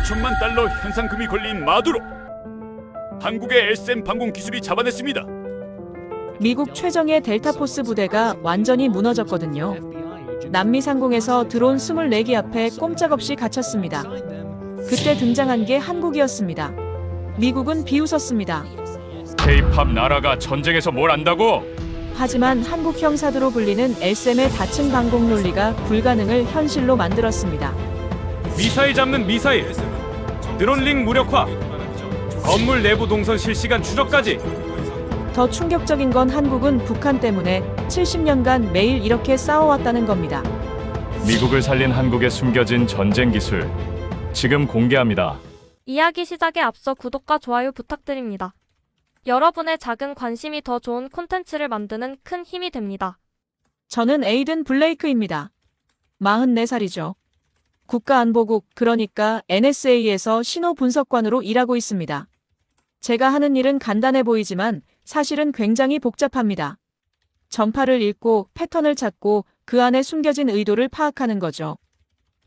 5천만 달러 현상금이 걸린 마두로 한국의 SM 방공 기술이 잡아냈습니다. 미국 최정예 델타포스 부대가 완전히 무너졌거든요. 남미 상공에서 드론 24기 앞에 꼼짝없이 갇혔습니다. 그때 등장한 게 한국이었습니다. 미국은 비웃었습니다. K-팝 나라가 전쟁에서 뭘 안다고? 하지만 한국 형사도로 불리는 SM의 다층 방공 논리가 불가능을 현실로 만들었습니다. 미사일 잡는 미사일, 드론링 무력화, 건물 내부 동선 실시간 추적까지. 더 충격적인 건 한국은 북한 때문에 70년간 매일 이렇게 싸워왔다는 겁니다. 미국을 살린 한국의 숨겨진 전쟁 기술, 지금 공개합니다. 이야기 시작에 앞서 구독과 좋아요 부탁드립니다. 여러분의 작은 관심이 더 좋은 콘텐츠를 만드는 큰 힘이 됩니다. 저는 에이든 블레이크입니다. 44살이죠. 국가안보국, 그러니까 NSA에서 신호분석관으로 일하고 있습니다. 제가 하는 일은 간단해 보이지만 사실은 굉장히 복잡합니다. 전파를 읽고 패턴을 찾고 그 안에 숨겨진 의도를 파악하는 거죠.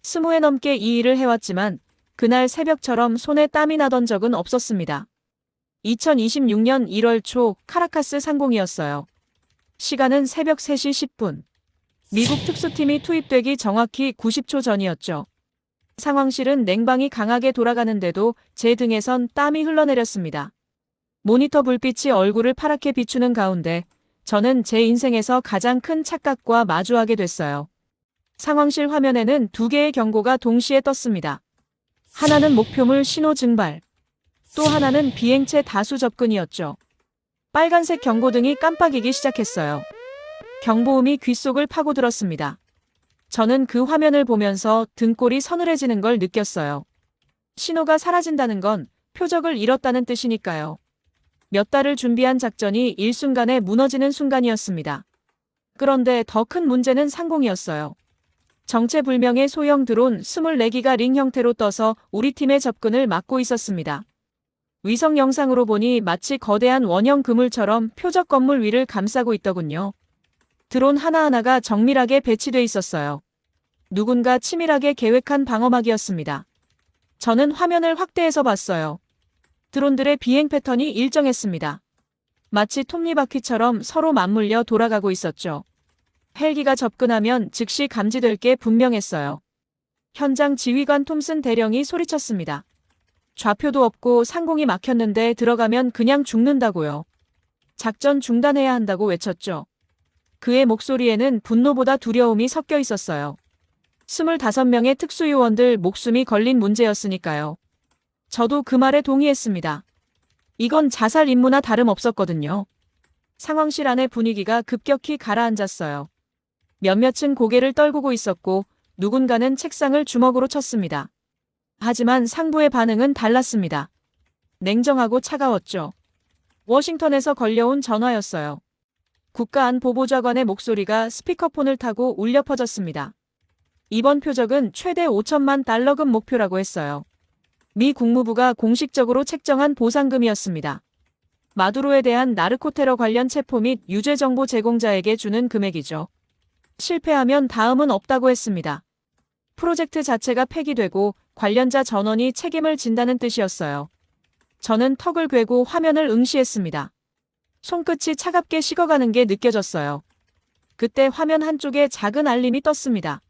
20회 넘게 이 일을 해왔지만 그날 새벽처럼 손에 땀이 나던 적은 없었습니다. 2026년 1월 초 카라카스 상공이었어요. 시간은 새벽 3시 10분. 미국 특수팀이 투입되기 정확히 90초 전이었죠. 상황실은 냉방이 강하게 돌아가는데도 제 등에선 땀이 흘러내렸습니다. 모니터 불빛이 얼굴을 파랗게 비추는 가운데 저는 제 인생에서 가장 큰 착각과 마주하게 됐어요. 상황실 화면에는 두 개의 경고가 동시에 떴습니다. 하나는 목표물 신호 증발, 또 하나는 비행체 다수 접근이었죠. 빨간색 경고등이 깜빡이기 시작했어요. 경보음이 귓속을 파고들었습니다. 저는 그 화면을 보면서 등골이 서늘해지는 걸 느꼈어요. 신호가 사라진다는 건 표적을 잃었다는 뜻이니까요. 몇 달을 준비한 작전이 일순간에 무너지는 순간이었습니다. 그런데 더 큰 문제는 상공이었어요. 정체불명의 소형 드론 24기가 링 형태로 떠서 우리 팀의 접근을 막고 있었습니다. 위성 영상으로 보니 마치 거대한 원형 그물처럼 표적 건물 위를 감싸고 있더군요. 드론 하나하나가 정밀하게 배치돼 있었어요. 누군가 치밀하게 계획한 방어막이었습니다. 저는 화면을 확대해서 봤어요. 드론들의 비행 패턴이 일정했습니다. 마치 톱니바퀴처럼 서로 맞물려 돌아가고 있었죠. 헬기가 접근하면 즉시 감지될 게 분명했어요. 현장 지휘관 톰슨 대령이 소리쳤습니다. 좌표도 없고 상공이 막혔는데 들어가면 그냥 죽는다고요. 작전 중단해야 한다고 외쳤죠. 그의 목소리에는 분노보다 두려움이 섞여 있었어요. 25명의 특수요원들 목숨이 걸린 문제였으니까요. 저도 그 말에 동의했습니다. 이건 자살 임무나 다름없었거든요. 상황실 안의 분위기가 급격히 가라앉았어요. 몇몇은 고개를 떨구고 있었고 누군가는 책상을 주먹으로 쳤습니다. 하지만 상부의 반응은 달랐습니다. 냉정하고 차가웠죠. 워싱턴에서 걸려온 전화였어요. 국가안보보좌관의 목소리가 스피커폰을 타고 울려 퍼졌습니다. 이번 표적은 최대 5천만 달러급 목표라고 했어요. 미 국무부가 공식적으로 책정한 보상금이었습니다. 마두로에 대한 나르코테러 관련 체포 및 유죄 정보 제공자에게 주는 금액이죠. 실패하면 다음은 없다고 했습니다. 프로젝트 자체가 폐기되고 관련자 전원이 책임을 진다는 뜻이었어요. 저는 턱을 괴고 화면을 응시했습니다. 손끝이 차갑게 식어가는 게 느껴졌어요. 그때 화면 한쪽에 작은 알림이 떴습니다.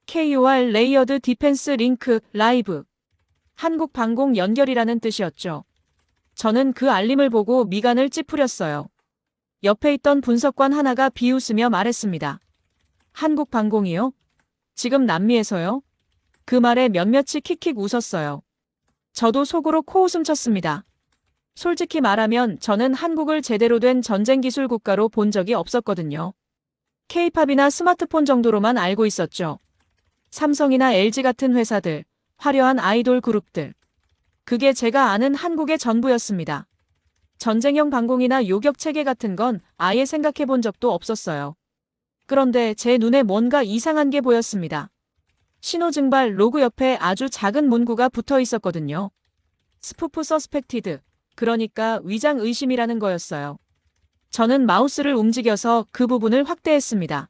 KOR 레이어드 디펜스 링크 라이브. 한국 방공 연결이라는 뜻이었죠. 저는 그 알림을 보고 미간을 찌푸렸어요. 옆에 있던 분석관 하나가 비웃으며 말했습니다. 한국 방공이요? 지금 남미에서요? 그 말에 몇몇이 킥킥 웃었어요. 저도 속으로 코웃음 쳤습니다. 솔직히 말하면 저는 한국을 제대로 된 전쟁 기술 국가로 본 적이 없었거든요. K-팝이나 스마트폰 정도로만 알고 있었죠. 삼성이나 LG 같은 회사들, 화려한 아이돌 그룹들. 그게 제가 아는 한국의 전부였습니다. 전쟁형 방공이나 요격 체계 같은 건 아예 생각해 본 적도 없었어요. 그런데 제 눈에 뭔가 이상한 게 보였습니다. 신호 증발 로그 옆에 아주 작은 문구가 붙어 있었거든요. 스푸프 서스펙티드, 그러니까 위장 의심이라는 거였어요. 저는 마우스를 움직여서 그 부분을 확대했습니다.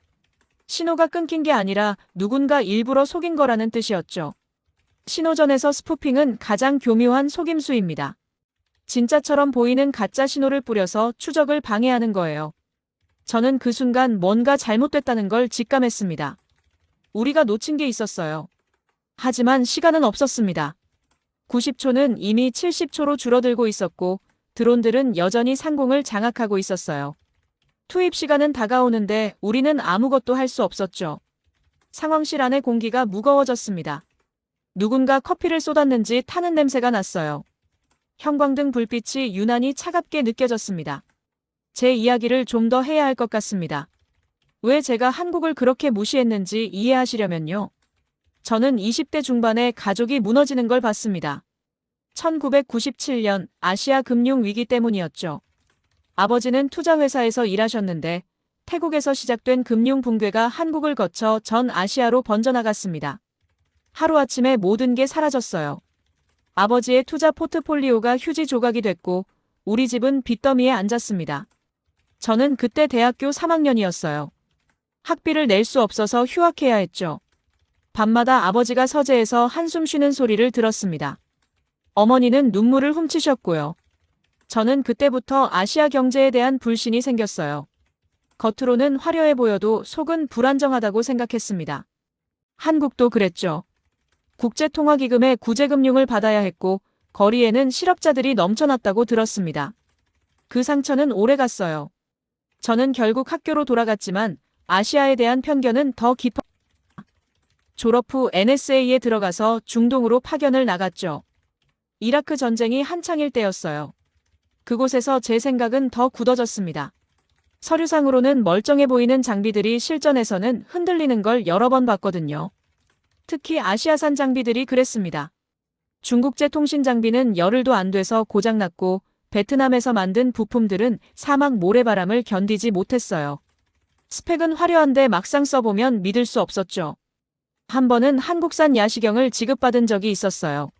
신호가 끊긴 게 아니라 누군가 일부러 속인 거라는 뜻이었죠. 신호전에서 스푸핑은 가장 교묘한 속임수입니다. 진짜처럼 보이는 가짜 신호를 뿌려서 추적을 방해하는 거예요. 저는 그 순간 뭔가 잘못됐다는 걸 직감했습니다. 우리가 놓친 게 있었어요. 하지만 시간은 없었습니다. 90초는 이미 70초로 줄어들고 있었고 드론들은 여전히 상공을 장악하고 있었어요. 투입 시간은 다가오는데 우리는 아무것도 할 수 없었죠. 상황실 안의 공기가 무거워졌습니다. 누군가 커피를 쏟았는지 타는 냄새가 났어요. 형광등 불빛이 유난히 차갑게 느껴졌습니다. 제 이야기를 좀 더 해야 할 것 같습니다. 왜 제가 한국을 그렇게 무시했는지 이해하시려면요. 저는 20대 중반에 가족이 무너지는 걸 봤습니다. 1997년 아시아 금융 위기 때문이었죠. 아버지는 투자회사에서 일하셨는데 태국에서 시작된 금융 붕괴가 한국을 거쳐 전 아시아로 번져나갔습니다. 하루아침에 모든 게 사라졌어요. 아버지의 투자 포트폴리오가 휴지 조각이 됐고 우리 집은 빚더미에 앉았습니다. 저는 그때 대학교 3학년이었어요. 학비를 낼 수 없어서 휴학해야 했죠. 밤마다 아버지가 서재에서 한숨 쉬는 소리를 들었습니다. 어머니는 눈물을 훔치셨고요. 저는 그때부터 아시아 경제에 대한 불신이 생겼어요. 겉으로는 화려해 보여도 속은 불안정하다고 생각했습니다. 한국도 그랬죠. 국제통화기금의 구제금융을 받아야 했고 거리에는 실업자들이 넘쳐났다고 들었습니다. 그 상처는 오래 갔어요. 저는 결국 학교로 돌아갔지만 아시아에 대한 편견은 더 깊어. 졸업 후 NSA에 들어가서 중동으로 파견을 나갔죠. 이라크 전쟁이 한창일 때였어요. 그곳에서 제 생각은 더 굳어졌습니다. 서류상으로는 멀쩡해 보이는 장비들이 실전에서는 흔들리는 걸 여러 번 봤거든요. 특히 아시아산 장비들이 그랬습니다. 중국제 통신 장비는 열흘도 안 돼서 고장났고 베트남에서 만든 부품들은 사막 모래바람을 견디지 못했어요. 스펙은 화려한데 막상 써보면 믿을 수 없었죠. 한 번은 한국산 야시경을 지급받은 적이 있었어요.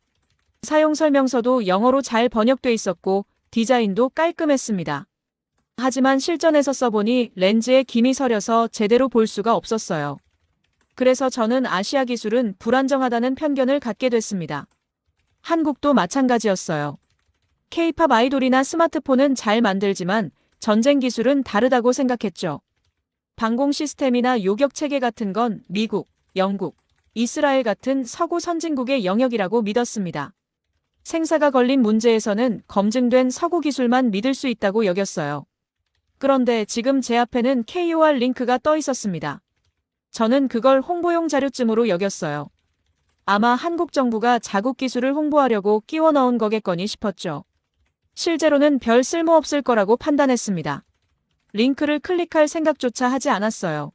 사용 설명서도 영어로 잘 번역돼 있었고 디자인도 깔끔했습니다. 하지만 실전에서 써보니 렌즈에 김이 서려서 제대로 볼 수가 없었어요. 그래서 저는 아시아 기술은 불안정하다는 편견을 갖게 됐습니다. 한국도 마찬가지였어요. K-팝 아이돌이나 스마트폰은 잘 만들지만 전쟁 기술은 다르다고 생각했죠. 방공 시스템이나 요격 체계 같은 건 미국, 영국, 이스라엘 같은 서구 선진국의 영역이라고 믿었습니다. 생사가 걸린 문제에서는 검증된 서구 기술만 믿을 수 있다고 여겼어요. 그런데 지금 제 앞에는 KOR 링크가 떠 있었습니다. 저는 그걸 홍보용 자료쯤으로 여겼어요. 아마 한국 정부가 자국 기술을 홍보하려고 끼워 넣은 거겠거니 싶었죠. 실제로는 별 쓸모없을 거라고 판단했습니다. 링크를 클릭할 생각조차 하지 않았어요.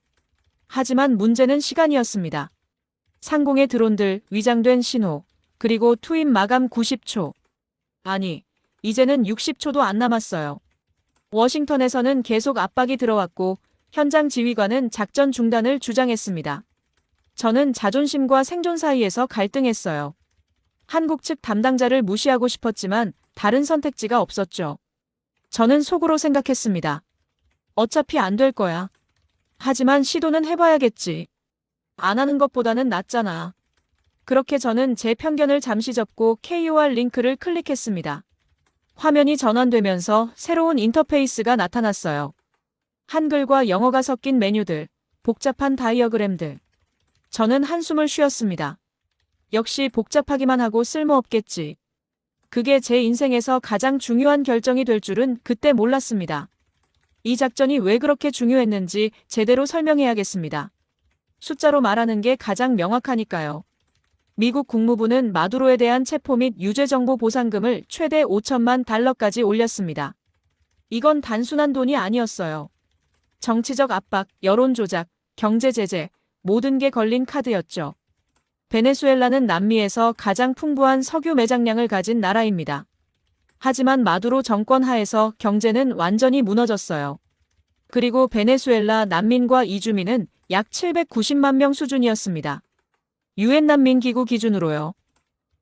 하지만 문제는 시간이었습니다. 상공의 드론들, 위장된 신호, 그리고 투입 마감 90초. 아니, 이제는 60초도 안 남았어요. 워싱턴에서는 계속 압박이 들어왔고 현장 지휘관은 작전 중단을 주장했습니다. 저는 자존심과 생존 사이에서 갈등했어요. 한국 측 담당자를 무시하고 싶었지만 다른 선택지가 없었죠. 저는 속으로 생각했습니다. 어차피 안 될 거야. 하지만 시도는 해봐야겠지. 안 하는 것보다는 낫잖아. 그렇게 저는 제 편견을 잠시 접고 KOR 링크를 클릭했습니다. 화면이 전환되면서 새로운 인터페이스가 나타났어요. 한글과 영어가 섞인 메뉴들, 복잡한 다이어그램들. 저는 한숨을 쉬었습니다. 역시 복잡하기만 하고 쓸모없겠지. 그게 제 인생에서 가장 중요한 결정이 될 줄은 그때 몰랐습니다. 이 작전이 왜 그렇게 중요했는지 제대로 설명해야겠습니다. 숫자로 말하는 게 가장 명확하니까요. 미국 국무부는 마두로에 대한 체포 및 유죄 정보 보상금을 최대 5천만 달러까지 올렸습니다. 이건 단순한 돈이 아니었어요. 정치적 압박, 여론 조작, 경제 제재, 모든 게 걸린 카드였죠. 베네수엘라는 남미에서 가장 풍부한 석유 매장량을 가진 나라입니다. 하지만 마두로 정권 하에서 경제는 완전히 무너졌어요. 그리고 베네수엘라 난민과 이주민은 약 790만 명 수준이었습니다. 유엔 난민기구 기준으로요.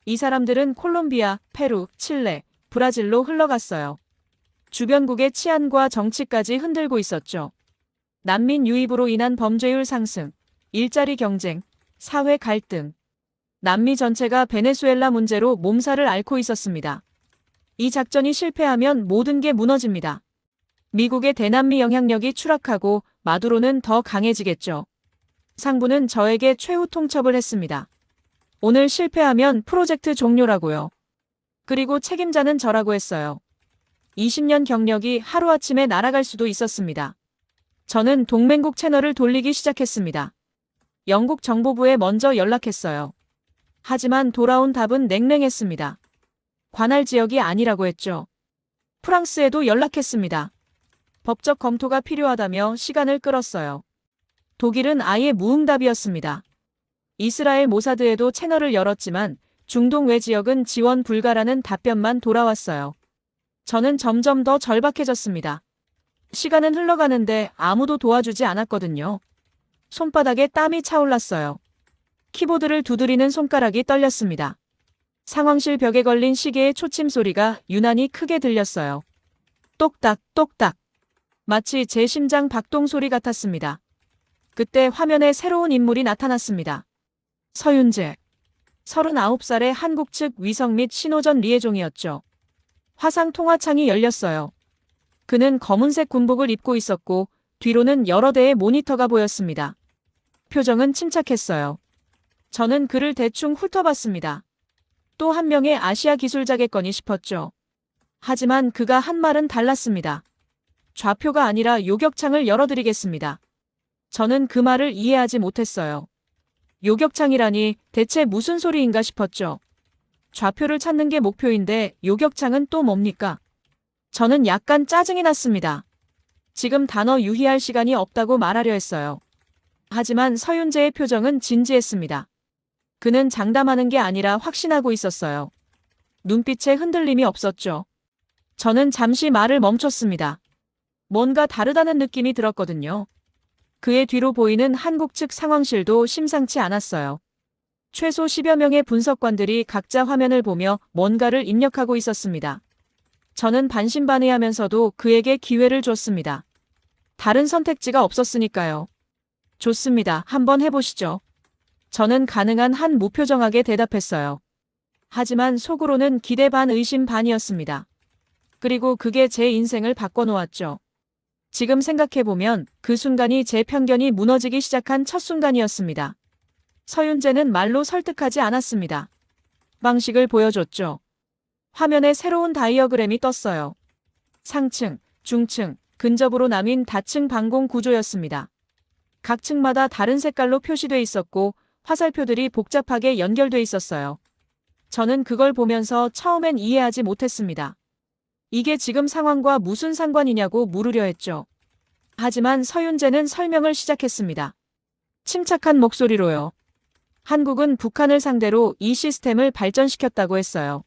이 사람들은 콜롬비아, 페루, 칠레, 브라질로 흘러갔어요. 주변국의 치안과 정치까지 흔들고 있었죠. 난민 유입으로 인한 범죄율 상승, 일자리 경쟁, 사회 갈등. 남미 전체가 베네수엘라 문제로 몸살을 앓고 있었습니다. 이 작전이 실패하면 모든 게 무너집니다. 미국의 대남미 영향력이 추락하고 마두로는 더 강해지겠죠. 상부는 저에게 최후 통첩을 했습니다. 오늘 실패하면 프로젝트 종료라고요. 그리고 책임자는 저라고 했어요. 20년 경력이 하루아침에 날아갈 수도 있었습니다. 저는 동맹국 채널을 돌리기 시작했습니다. 영국 정보부에 먼저 연락했어요. 하지만 돌아온 답은 냉랭했습니다. 관할 지역이 아니라고 했죠. 프랑스에도 연락했습니다. 법적 검토가 필요하다며 시간을 끌었어요. 독일은 아예 무응답이었습니다. 이스라엘 모사드에도 채널을 열었지만 중동 외 지역은 지원 불가라는 답변만 돌아왔어요. 저는 점점 더 절박해졌습니다. 시간은 흘러가는데 아무도 도와주지 않았거든요. 손바닥에 땀이 차올랐어요. 키보드를 두드리는 손가락이 떨렸습니다. 상황실 벽에 걸린 시계의 초침 소리가 유난히 크게 들렸어요. 똑딱, 똑딱. 마치 제 심장 박동 소리 같았습니다. 그때 화면에 새로운 인물이 나타났습니다. 서윤재. 39살의 한국 측 위성 및 신호전 리에종이었죠. 화상 통화창이 열렸어요. 그는 검은색 군복을 입고 있었고 뒤로는 여러 대의 모니터가 보였습니다. 표정은 침착했어요. 저는 그를 대충 훑어봤습니다. 또 한 명의 아시아 기술자겠거니 싶었죠. 하지만 그가 한 말은 달랐습니다. 좌표가 아니라 요격창을 열어드리겠습니다. 저는 그 말을 이해하지 못했어요. 요격창이라니 대체 무슨 소리인가 싶었죠. 좌표를 찾는 게 목표인데 요격창은 또 뭡니까? 저는 약간 짜증이 났습니다. 지금 단어 유희할 시간이 없다고 말하려 했어요. 하지만 서윤재의 표정은 진지했습니다. 그는 장담하는 게 아니라 확신하고 있었어요. 눈빛에 흔들림이 없었죠. 저는 잠시 말을 멈췄습니다. 뭔가 다르다는 느낌이 들었거든요. 그의 뒤로 보이는 한국 측 상황실도 심상치 않았어요. 최소 10여 명의 분석관들이 각자 화면을 보며 뭔가를 입력하고 있었습니다. 저는 반신반의하면서도 그에게 기회를 줬습니다. 다른 선택지가 없었으니까요. 좋습니다. 한번 해보시죠. 저는 가능한 한 무표정하게 대답했어요. 하지만 속으로는 기대 반 의심 반이었습니다. 그리고 그게 제 인생을 바꿔놓았죠. 지금 생각해보면 그 순간이 제 편견이 무너지기 시작한 첫 순간이었습니다. 서윤재는 말로 설득하지 않았습니다. 방식을 보여줬죠. 화면에 새로운 다이어그램이 떴어요. 상층, 중층, 근접으로 나뉜 다층 방공 구조였습니다. 각 층마다 다른 색깔로 표시돼 있었고 화살표들이 복잡하게 연결돼 있었어요. 저는 그걸 보면서 처음엔 이해하지 못했습니다. 이게 지금 상황과 무슨 상관이냐고 물으려 했죠. 하지만 서윤재는 설명을 시작했습니다. 침착한 목소리로요. 한국은 북한을 상대로 이 시스템을 발전시켰다고 했어요.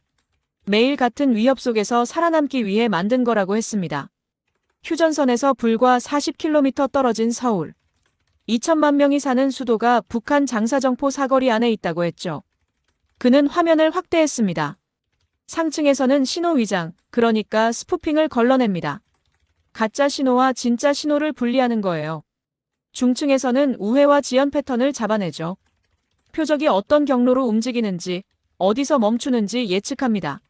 매일 같은 위협 속에서 살아남기 위해 만든 거라고 했습니다. 휴전선에서 불과 40km 떨어진 서울. 2천만 명이 사는 수도가 북한 장사정포 사거리 안에 있다고 했죠. 그는 화면을 확대했습니다. 상층에서는 신호 위장, 그러니까 스푸핑을 걸러냅니다. 가짜 신호와 진짜 신호를 분리하는 거예요. 중층에서는 우회와 지연 패턴을 잡아내죠. 표적이 어떤 경로로 움직이는지, 어디서 멈추는지 예측합니다.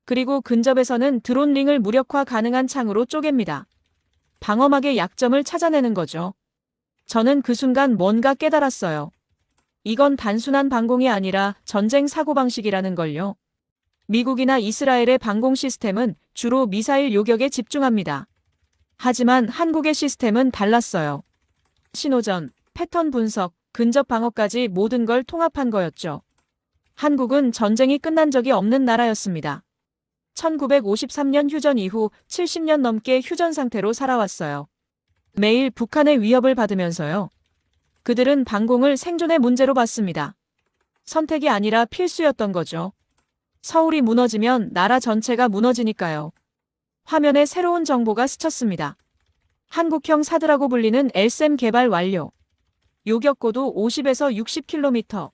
그리고 근접에서는 드론 링을 무력화 가능한 창으로 쪼갭니다. 방어막의 약점을 찾아내는 거죠. 저는 그 순간 뭔가 깨달았어요. 이건 단순한 방공이 아니라 전쟁 사고방식이라는 걸요. 미국이나 이스라엘의 방공 시스템은 주로 미사일 요격에 집중합니다. 하지만 한국의 시스템은 달랐어요. 신호전, 패턴 분석, 근접 방어까지 모든 걸 통합한 거였죠. 한국은 전쟁이 끝난 적이 없는 나라였습니다. 1953년 휴전 이후 70년 넘게 휴전 상태로 살아왔어요. 매일 북한의 위협을 받으면서요. 그들은 방공을 생존의 문제로 봤습니다. 선택이 아니라 필수였던 거죠. 서울이 무너지면 나라 전체가 무너지니까요. 화면에 새로운 정보가 스쳤습니다. 한국형 사드라고 불리는 LSAM 개발 완료. 요격고도 50에서 60km.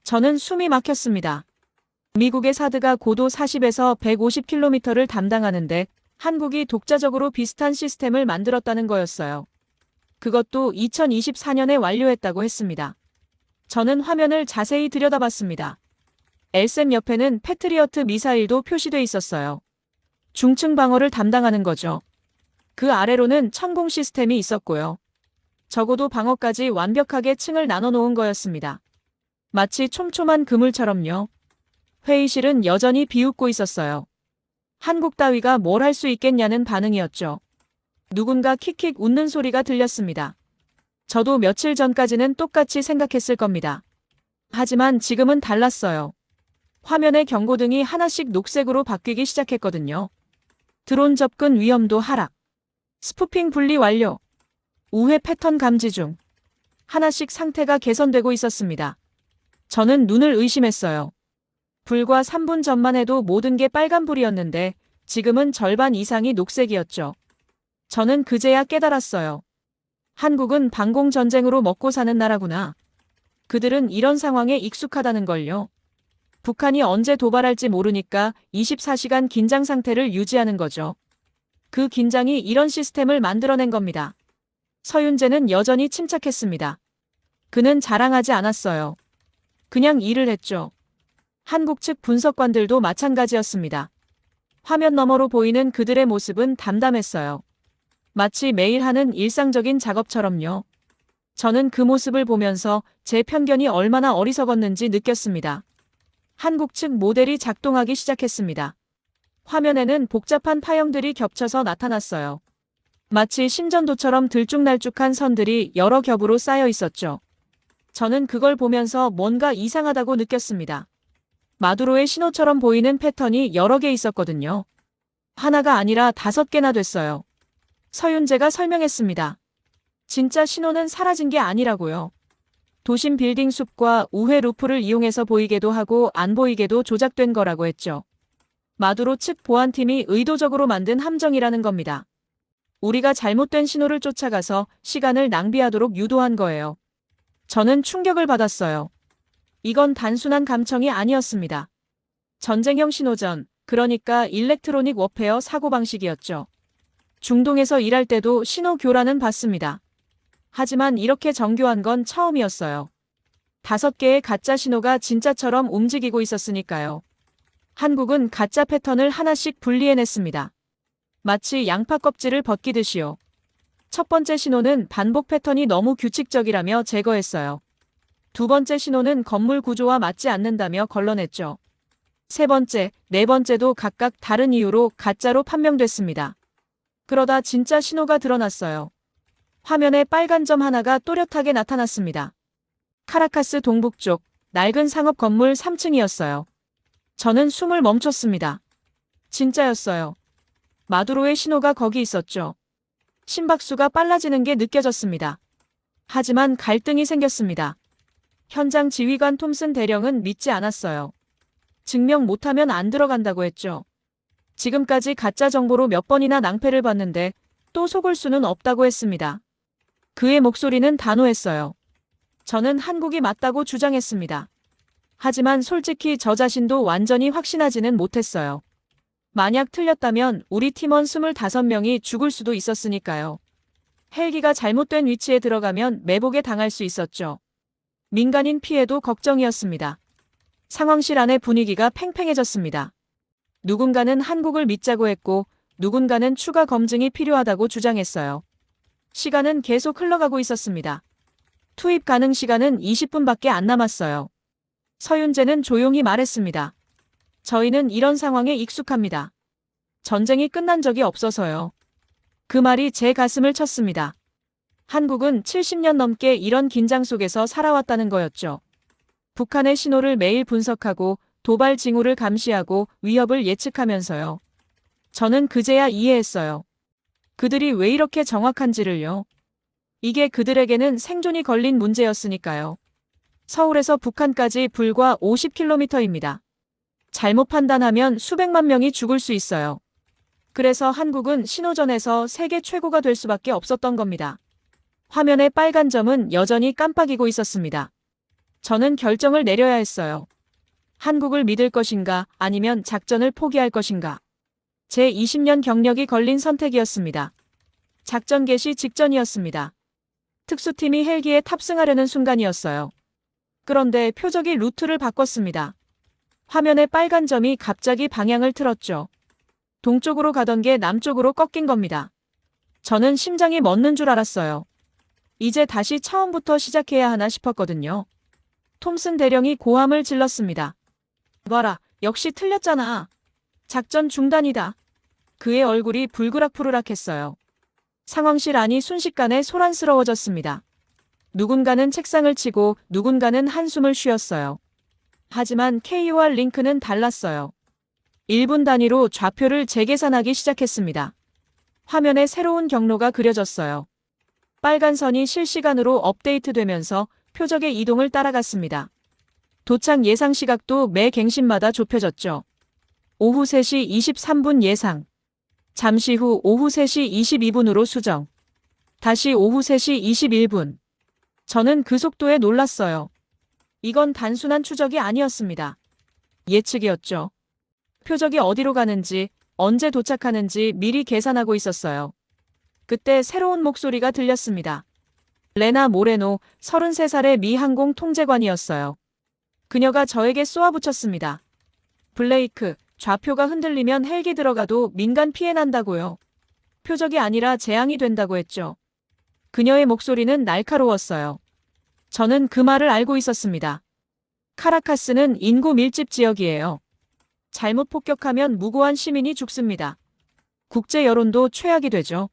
저는 숨이 막혔습니다. 미국의 사드가 고도 40에서 150km를 담당하는데 한국이 독자적으로 비슷한 시스템을 만들었다는 거였어요. 그것도 2024년에 완료했다고 했습니다. 저는 화면을 자세히 들여다봤습니다. LSAM 옆에는 패트리어트 미사일도 표시돼 있었어요. 중층 방어를 담당하는 거죠. 그 아래로는 천공 시스템이 있었고요. 적어도 방어까지 완벽하게 층을 나눠 놓은 거였습니다. 마치 촘촘한 그물처럼요. 회의실은 여전히 비웃고 있었어요. 한국 따위가 뭘 할 수 있겠냐는 반응이었죠. 누군가 킥킥 웃는 소리가 들렸습니다. 저도 며칠 전까지는 똑같이 생각했을 겁니다. 하지만 지금은 달랐어요. 화면의 경고등이 하나씩 녹색으로 바뀌기 시작했거든요. 드론 접근 위험도 하락. 스푸핑 분리 완료. 우회 패턴 감지 중. 하나씩 상태가 개선되고 있었습니다. 저는 눈을 의심했어요. 불과 3분 전만 해도 모든 게 빨간불이었는데 지금은 절반 이상이 녹색이었죠. 저는 그제야 깨달았어요. 한국은 방공전쟁으로 먹고 사는 나라구나. 그들은 이런 상황에 익숙하다는 걸요. 북한이 언제 도발할지 모르니까 24시간 긴장 상태를 유지하는 거죠. 그 긴장이 이런 시스템을 만들어낸 겁니다. 서윤재는 여전히 침착했습니다. 그는 자랑하지 않았어요. 그냥 일을 했죠. 한국 측 분석관들도 마찬가지였습니다. 화면 너머로 보이는 그들의 모습은 담담했어요. 마치 매일 하는 일상적인 작업처럼요. 저는 그 모습을 보면서 제 편견이 얼마나 어리석었는지 느꼈습니다. 한국 측 모델이 작동하기 시작했습니다. 화면에는 복잡한 파형들이 겹쳐서 나타났어요. 마치 심전도처럼 들쭉날쭉한 선들이 여러 겹으로 쌓여 있었죠. 저는 그걸 보면서 뭔가 이상하다고 느꼈습니다. 마두로의 신호처럼 보이는 패턴이 여러 개 있었거든요. 하나가 아니라 5개나 됐어요. 서윤재가 설명했습니다. 진짜 신호는 사라진 게 아니라고요. 도심 빌딩 숲과 우회 루프를 이용해서 보이게도 하고 안 보이게도 조작된 거라고 했죠. 마두로 측 보안팀이 의도적으로 만든 함정이라는 겁니다. 우리가 잘못된 신호를 쫓아가서 시간을 낭비하도록 유도한 거예요. 저는 충격을 받았어요. 이건 단순한 감청이 아니었습니다. 전쟁형 신호전, 그러니까 일렉트로닉 워페어 사고방식이었죠. 중동에서 일할 때도 신호 교란은 봤습니다. 하지만 이렇게 정교한 건 처음이었어요. 5개의 가짜 신호가 진짜처럼 움직이고 있었으니까요. 한국은 가짜 패턴을 하나씩 분리해냈습니다. 마치 양파 껍질을 벗기듯이요. 첫 번째 신호는 반복 패턴이 너무 규칙적이라며 제거했어요. 두 번째 신호는 건물 구조와 맞지 않는다며 걸러냈죠. 세 번째, 네 번째도 각각 다른 이유로 가짜로 판명됐습니다. 그러다 진짜 신호가 드러났어요. 화면에 빨간 점 하나가 또렷하게 나타났습니다. 카라카스 동북쪽 낡은 상업 건물 3층이었어요. 저는 숨을 멈췄습니다. 진짜였어요. 마두로의 신호가 거기 있었죠. 심박수가 빨라지는 게 느껴졌습니다. 하지만 갈등이 생겼습니다. 현장 지휘관 톰슨 대령은 믿지 않았어요. 증명 못하면 안 들어간다고 했죠. 지금까지 가짜 정보로 몇 번이나 낭패를 봤는데 또 속을 수는 없다고 했습니다. 그의 목소리는 단호했어요. 저는 한국이 맞다고 주장했습니다. 하지만 솔직히 저 자신도 완전히 확신하지는 못했어요. 만약 틀렸다면 우리 팀원 25명이 죽을 수도 있었으니까요. 헬기가 잘못된 위치에 들어가면 매복에 당할 수 있었죠. 민간인 피해도 걱정이었습니다. 상황실 안의 분위기가 팽팽해졌습니다. 누군가는 한국을 믿자고 했고 누군가는 추가 검증이 필요하다고 주장했어요. 시간은 계속 흘러가고 있었습니다. 투입 가능 시간은 20분밖에 안 남았어요. 서윤재는 조용히 말했습니다. 저희는 이런 상황에 익숙합니다. 전쟁이 끝난 적이 없어서요. 그 말이 제 가슴을 쳤습니다. 한국은 70년 넘게 이런 긴장 속에서 살아왔다는 거였죠. 북한의 신호를 매일 분석하고 도발 징후를 감시하고 위협을 예측하면서요. 저는 그제야 이해했어요. 그들이 왜 이렇게 정확한지를요. 이게 그들에게는 생존이 걸린 문제였으니까요. 서울에서 북한까지 불과 50km입니다. 잘못 판단하면 수백만 명이 죽을 수 있어요. 그래서 한국은 신호전에서 세계 최고가 될 수밖에 없었던 겁니다. 화면의 빨간 점은 여전히 깜빡이고 있었습니다. 저는 결정을 내려야 했어요. 한국을 믿을 것인가 아니면 작전을 포기할 것인가. 제 20년 경력이 걸린 선택이었습니다. 작전 개시 직전이었습니다. 특수팀이 헬기에 탑승하려는 순간이었어요. 그런데 표적이 루트를 바꿨습니다. 화면에 빨간 점이 갑자기 방향을 틀었죠. 동쪽으로 가던 게 남쪽으로 꺾인 겁니다. 저는 심장이 멎는 줄 알았어요. 이제 다시 처음부터 시작해야 하나 싶었거든요. 톰슨 대령이 고함을 질렀습니다. 봐라, 역시 틀렸잖아. 작전 중단이다. 그의 얼굴이 불그락푸르락했어요. 상황실 안이 순식간에 소란스러워졌습니다. 누군가는 책상을 치고 누군가는 한숨을 쉬었어요. 하지만 K와 링크는 달랐어요. 1분 단위로 좌표를 재계산하기 시작했습니다. 화면에 새로운 경로가 그려졌어요. 빨간 선이 실시간으로 업데이트되면서 표적의 이동을 따라갔습니다. 도착 예상 시각도 매 갱신마다 좁혀졌죠. 오후 3시 23분 예상. 잠시 후 오후 3시 22분으로 수정. 다시 오후 3시 21분. 저는 그 속도에 놀랐어요. 이건 단순한 추적이 아니었습니다. 예측이었죠. 표적이 어디로 가는지, 언제 도착하는지 미리 계산하고 있었어요. 그때 새로운 목소리가 들렸습니다. 레나 모레노, 33살의 미 항공 통제관이었어요. 그녀가 저에게 쏘아붙였습니다. 블레이크, 좌표가 흔들리면 헬기 들어가도 민간 피해 난다고요. 표적이 아니라 재앙이 된다고 했죠. 그녀의 목소리는 날카로웠어요. 저는 그 말을 알고 있었습니다. 카라카스는 인구 밀집 지역이에요. 잘못 폭격하면 무고한 시민이 죽습니다. 국제 여론도 최악이 되죠.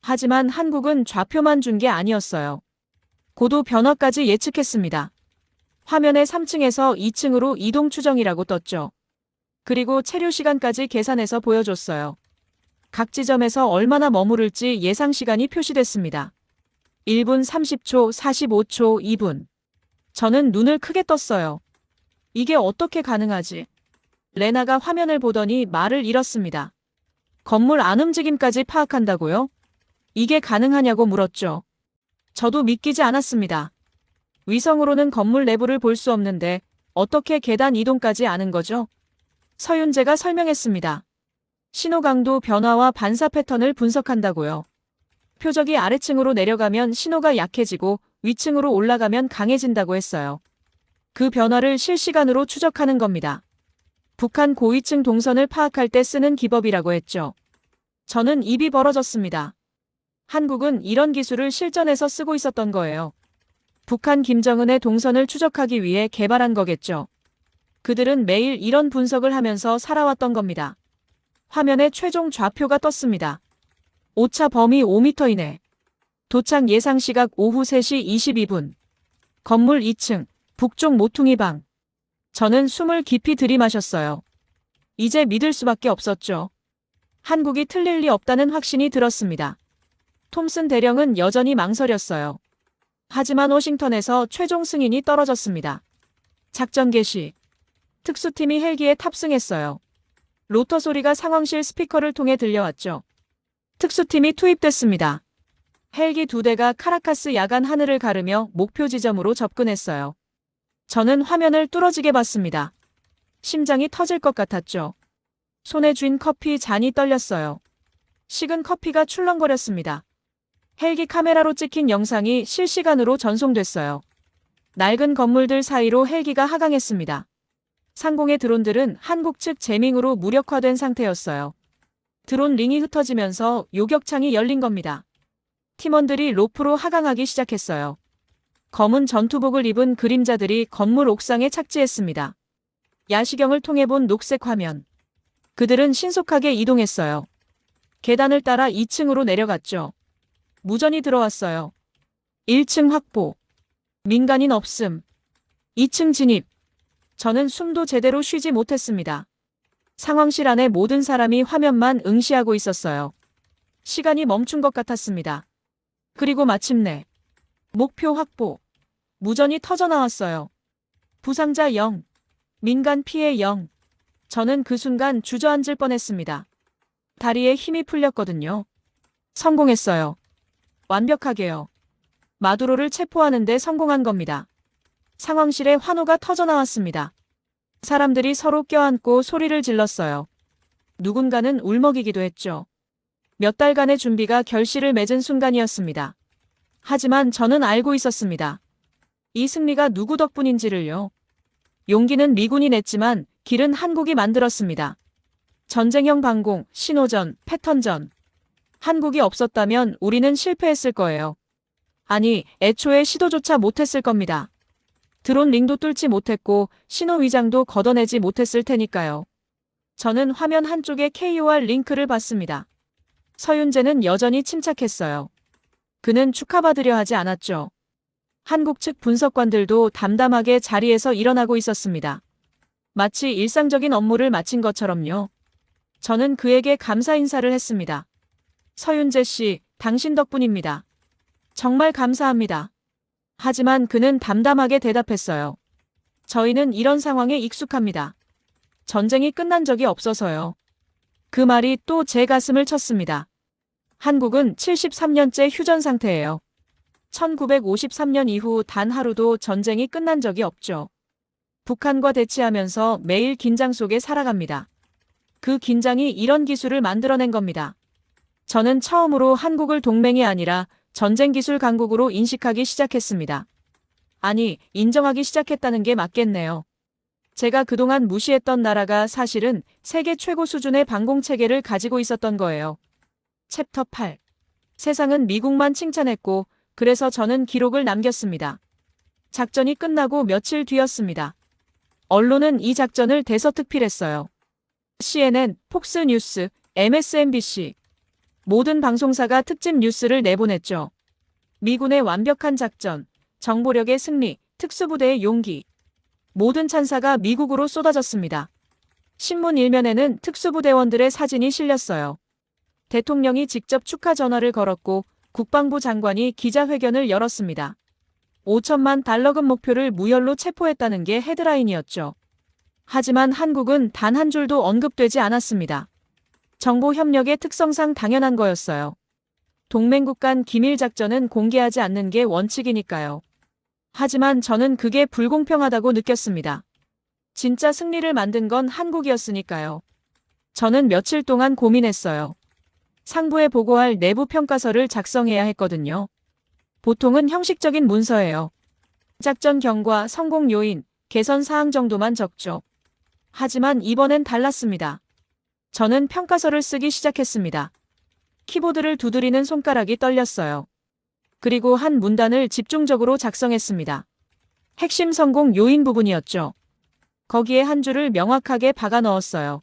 하지만 한국은 좌표만 준 게 아니었어요. 고도 변화까지 예측했습니다. 화면에 3층에서 2층으로 이동 추정이라고 떴죠. 그리고 체류 시간까지 계산해서 보여줬어요. 각 지점에서 얼마나 머무를지 예상 시간이 표시됐습니다. 1분 30초, 45초, 2분. 저는 눈을 크게 떴어요. 이게 어떻게 가능하지? 레나가 화면을 보더니 말을 잃었습니다. 건물 안 움직임까지 파악한다고요? 이게 가능하냐고 물었죠. 저도 믿기지 않았습니다. 위성으로는 건물 내부를 볼 수 없는데 어떻게 계단 이동까지 아는 거죠? 서윤재가 설명했습니다. 신호 강도 변화와 반사 패턴을 분석한다고요. 표적이 아래층으로 내려가면 신호가 약해지고 위층으로 올라가면 강해진다고 했어요. 그 변화를 실시간으로 추적하는 겁니다. 북한 고위층 동선을 파악할 때 쓰는 기법이라고 했죠. 저는 입이 벌어졌습니다. 한국은 이런 기술을 실전에서 쓰고 있었던 거예요. 북한 김정은의 동선을 추적하기 위해 개발한 거겠죠. 그들은 매일 이런 분석을 하면서 살아왔던 겁니다. 화면에 최종 좌표가 떴습니다. 오차 범위 5m 이내. 도착 예상 시각 오후 3시 22분. 건물 2층, 북쪽 모퉁이 방. 저는 숨을 깊이 들이마셨어요. 이제 믿을 수밖에 없었죠. 한국이 틀릴 리 없다는 확신이 들었습니다. 톰슨 대령은 여전히 망설였어요. 하지만 워싱턴에서 최종 승인이 떨어졌습니다. 작전 개시. 특수팀이 헬기에 탑승했어요. 로터 소리가 상황실 스피커를 통해 들려왔죠. 특수팀이 투입됐습니다. 헬기 2대가 카라카스 야간 하늘을 가르며 목표 지점으로 접근했어요. 저는 화면을 뚫어지게 봤습니다. 심장이 터질 것 같았죠. 손에 쥔 커피 잔이 떨렸어요. 식은 커피가 출렁거렸습니다. 헬기 카메라로 찍힌 영상이 실시간으로 전송됐어요. 낡은 건물들 사이로 헬기가 하강했습니다. 상공의 드론들은 한국 측 재밍으로 무력화된 상태였어요. 드론 링이 흩어지면서 요격창이 열린 겁니다. 팀원들이 로프로 하강하기 시작했어요. 검은 전투복을 입은 그림자들이 건물 옥상에 착지했습니다. 야시경을 통해 본 녹색 화면. 그들은 신속하게 이동했어요. 계단을 따라 2층으로 내려갔죠. 무전이 들어왔어요. 1층 확보. 민간인 없음. 2층 진입. 저는 숨도 제대로 쉬지 못했습니다. 상황실 안에 모든 사람이 화면만 응시하고 있었어요. 시간이 멈춘 것 같았습니다. 그리고 마침내 목표 확보. 무전이 터져나왔어요. 부상자 0. 민간 피해 0. 저는 그 순간 주저앉을 뻔했습니다. 다리에 힘이 풀렸거든요. 성공했어요. 완벽하게요. 마두로를 체포하는 데 성공한 겁니다. 상황실에 환호가 터져나왔습니다. 사람들이 서로 껴안고 소리를 질렀어요. 누군가는 울먹이기도 했죠. 몇 달간의 준비가 결실을 맺은 순간이었습니다. 하지만 저는 알고 있었습니다. 이 승리가 누구 덕분인지를요. 용기는 미군이 냈지만 길은 한국이 만들었습니다. 전쟁형 방공, 신호전, 패턴전. 한국이 없었다면 우리는 실패했을 거예요. 아니, 애초에 시도조차 못했을 겁니다. 드론 링도 뚫지 못했고 신호 위장도 걷어내지 못했을 테니까요. 저는 화면 한쪽에 KOR 링크를 봤습니다. 서윤재는 여전히 침착했어요. 그는 축하받으려 하지 않았죠. 한국 측 분석관들도 담담하게 자리에서 일어나고 있었습니다. 마치 일상적인 업무를 마친 것처럼요. 저는 그에게 감사 인사를 했습니다. 서윤재 씨, 당신 덕분입니다. 정말 감사합니다. 하지만 그는 담담하게 대답했어요. 저희는 이런 상황에 익숙합니다. 전쟁이 끝난 적이 없어서요. 그 말이 또 제 가슴을 쳤습니다. 한국은 73년째 휴전 상태예요. 1953년 이후 단 하루도 전쟁이 끝난 적이 없죠. 북한과 대치하면서 매일 긴장 속에 살아갑니다. 그 긴장이 이런 기술을 만들어낸 겁니다. 저는 처음으로 한국을 동맹이 아니라 전쟁 기술 강국으로 인식하기 시작했습니다. 아니, 인정하기 시작했다는 게 맞겠네요. 제가 그동안 무시했던 나라가 사실은 세계 최고 수준의 방공 체계를 가지고 있었던 거예요. 챕터 8. 세상은 미국만 칭찬했고 그래서 저는 기록을 남겼습니다. 작전이 끝나고 며칠 뒤였습니다. 언론은 이 작전을 대서특필했어요. CNN, 폭스뉴스, MSNBC. 모든 방송사가 특집 뉴스를 내보냈죠. 미군의 완벽한 작전, 정보력의 승리, 특수부대의 용기. 모든 찬사가 미국으로 쏟아졌습니다. 신문 일면에는 특수부대원들의 사진이 실렸어요. 대통령이 직접 축하 전화를 걸었고 국방부 장관이 기자회견을 열었습니다. 5천만 달러급 목표를 무혈로 체포했다는 게 헤드라인이었죠. 하지만 한국은 단 한 줄도 언급되지 않았습니다. 정보 협력의 특성상 당연한 거였어요. 동맹국 간 기밀 작전은 공개하지 않는 게 원칙이니까요. 하지만 저는 그게 불공평하다고 느꼈습니다. 진짜 승리를 만든 건 한국이었으니까요. 저는 며칠 동안 고민했어요. 상부에 보고할 내부 평가서를 작성해야 했거든요. 보통은 형식적인 문서예요. 작전 경과, 성공 요인, 개선 사항 정도만 적죠. 하지만 이번엔 달랐습니다. 저는 평가서를 쓰기 시작했습니다. 키보드를 두드리는 손가락이 떨렸어요. 그리고 한 문단을 집중적으로 작성했습니다. 핵심 성공 요인 부분이었죠. 거기에 한 줄을 명확하게 박아 넣었어요.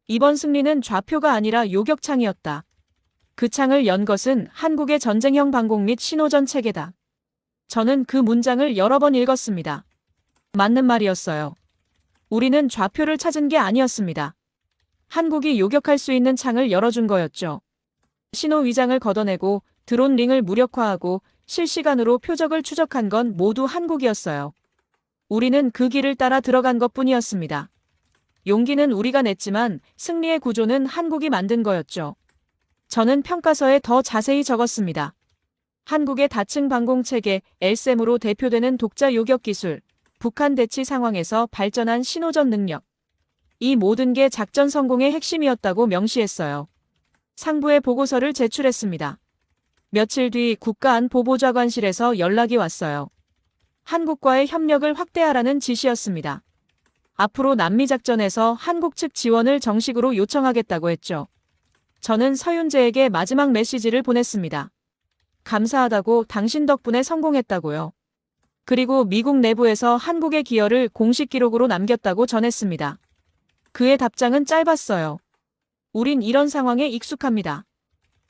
이번 승리는 좌표가 아니라 요격창이었다. 그 창을 연 것은 한국의 전쟁형 방공 및 신호전 체계다. 저는 그 문장을 여러 번 읽었습니다. 맞는 말이었어요. 우리는 좌표를 찾은 게 아니었습니다. 한국이 요격할 수 있는 창을 열어준 거였죠. 신호 위장을 걷어내고 드론 링을 무력화하고 실시간으로 표적을 추적한 건 모두 한국이었어요. 우리는 그 길을 따라 들어간 것뿐이었습니다. 용기는 우리가 냈지만 승리의 구조는 한국이 만든 거였죠. 저는 평가서에 더 자세히 적었습니다. 한국의 다층 방공체계 LSAM으로 대표되는 독자 요격 기술, 북한 대치 상황에서 발전한 신호전 능력. 이 모든 게 작전 성공의 핵심이었다고 명시했어요. 상부에 보고서를 제출했습니다. 며칠 뒤 국가안보보좌관실에서 연락이 왔어요. 한국과의 협력을 확대하라는 지시였습니다. 앞으로 남미작전에서 한국 측 지원을 정식으로 요청하겠다고 했죠. 저는 서윤재에게 마지막 메시지를 보냈습니다. 감사하다고, 당신 덕분에 성공했다고요. 그리고 미국 내부에서 한국의 기여를 공식 기록으로 남겼다고 전했습니다. 그의 답장은 짧았어요. 우린 이런 상황에 익숙합니다.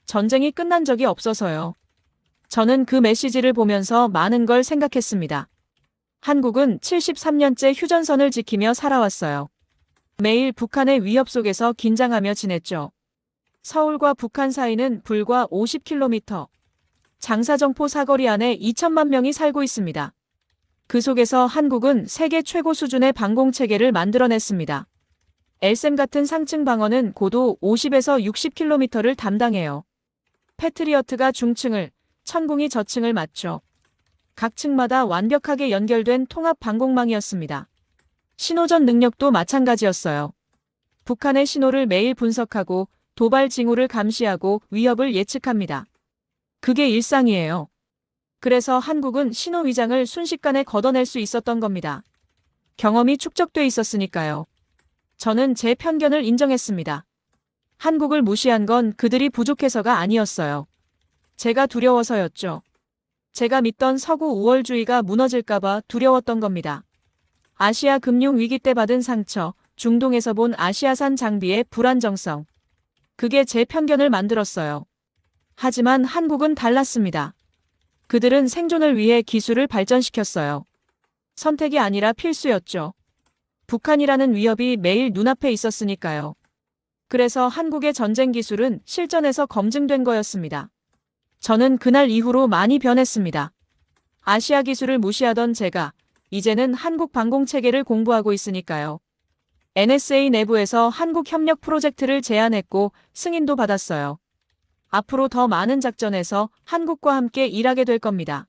전쟁이 끝난 적이 없어서요. 저는 그 메시지를 보면서 많은 걸 생각했습니다. 한국은 73년째 휴전선을 지키며 살아왔어요. 매일 북한의 위협 속에서 긴장하며 지냈죠. 서울과 북한 사이는 불과 50km. 장사정포 사거리 안에 2천만 명이 살고 있습니다. 그 속에서 한국은 세계 최고 수준의 방공체계를 만들어냈습니다. LSAM 같은 상층 방어는 고도 50에서 60km를 담당해요. 패트리어트가 중층을, 천궁이 저층을 맞죠. 각 층마다 완벽하게 연결된 통합 방공망이었습니다. 신호전 능력도 마찬가지였어요. 북한의 신호를 매일 분석하고 도발 징후를 감시하고 위협을 예측합니다. 그게 일상이에요. 그래서 한국은 신호 위장을 순식간에 걷어낼 수 있었던 겁니다. 경험이 축적돼 있었으니까요. 저는 제 편견을 인정했습니다. 한국을 무시한 건 그들이 부족해서가 아니었어요. 제가 두려워서였죠. 제가 믿던 서구 우월주의가 무너질까봐 두려웠던 겁니다. 아시아 금융 위기 때 받은 상처, 중동에서 본 아시아산 장비의 불안정성. 그게 제 편견을 만들었어요. 하지만 한국은 달랐습니다. 그들은 생존을 위해 기술을 발전시켰어요. 선택이 아니라 필수였죠. 북한이라는 위협이 매일 눈앞에 있었으니까요. 그래서 한국의 전쟁 기술은 실전에서 검증된 거였습니다. 저는 그날 이후로 많이 변했습니다. 아시아 기술을 무시하던 제가 이제는 한국 방공 체계를 공부하고 있으니까요. NSA 내부에서 한국 협력 프로젝트를 제안했고 승인도 받았어요. 앞으로 더 많은 작전에서 한국과 함께 일하게 될 겁니다.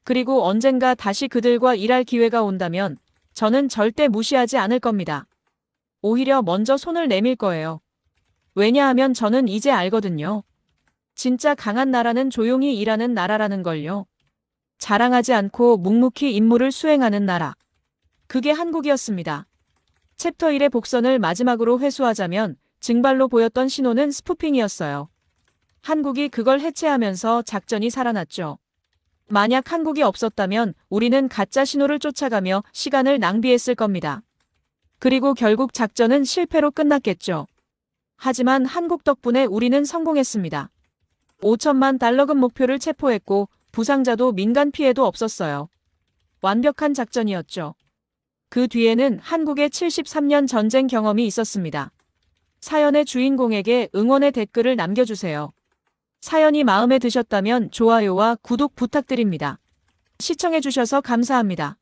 그리고 언젠가 다시 그들과 일할 기회가 온다면 저는 절대 무시하지 않을 겁니다. 오히려 먼저 손을 내밀 거예요. 왜냐하면 저는 이제 알거든요. 진짜 강한 나라는 조용히 일하는 나라라는 걸요. 자랑하지 않고 묵묵히 임무를 수행하는 나라. 그게 한국이었습니다. 챕터 1의 복선을 마지막으로 회수하자면 증발로 보였던 신호는 스푸핑이었어요. 한국이 그걸 해체하면서 작전이 살아났죠. 만약 한국이 없었다면 우리는 가짜 신호를 쫓아가며 시간을 낭비했을 겁니다. 그리고 결국 작전은 실패로 끝났겠죠. 하지만 한국 덕분에 우리는 성공했습니다. 5천만 달러급 목표를 체포했고 부상자도 민간 피해도 없었어요. 완벽한 작전이었죠. 그 뒤에는 한국의 73년 전쟁 경험이 있었습니다. 사연의 주인공에게 응원의 댓글을 남겨주세요. 사연이 마음에 드셨다면 좋아요와 구독 부탁드립니다. 시청해주셔서 감사합니다.